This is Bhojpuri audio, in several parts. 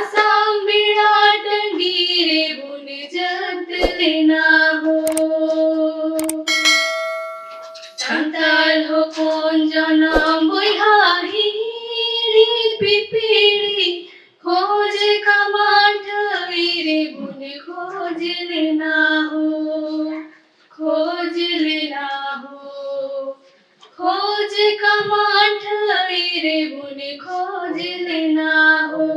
आसाम विराट गिरे बुन जत लेना हो संताल हो कौन जन्म बुहाही पिपीड़ी खोज कमांड रे बुन खोज लेना हो खोज लेना हो खोज कमांड रे बुन खोज लेना हो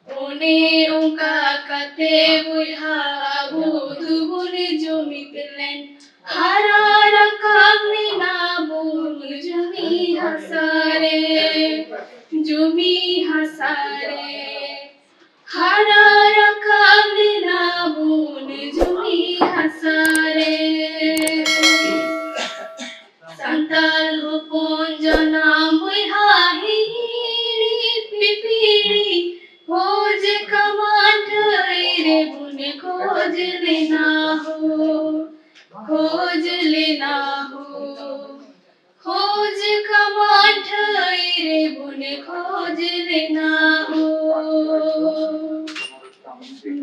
ओने उनका कते बुहा बुधु बुन जुमित लेन हरा रकम ना बुन जुमी हसारे जुमी हसारे हरा रकम ना बुन जुमी हसारे संताल हो कौन जन्म बुहाही पिपीड़ी खोज कमांड रे बुन खोज लेना हो खोज लेना हो खोज कमांड रे बुन खोज लेना हो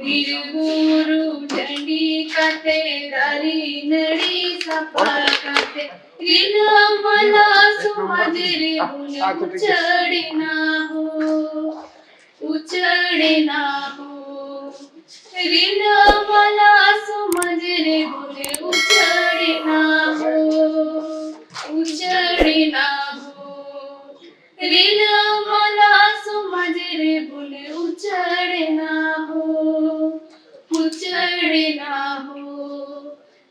वीर गुरु डंडी काटे दारी नड़ी सफा काटे गिल मला सुमज रे बुन उचड़े ना हो उचड़े ना हो ऋण मला सुमज रे बुन उचड़े ना हो उचड़े ना हो ऋण मला सुमज रे बुन उचड़े ना हो उचड़े ना हो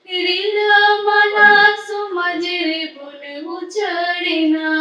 ऋण मला सुमज रे बुन उचड़े ना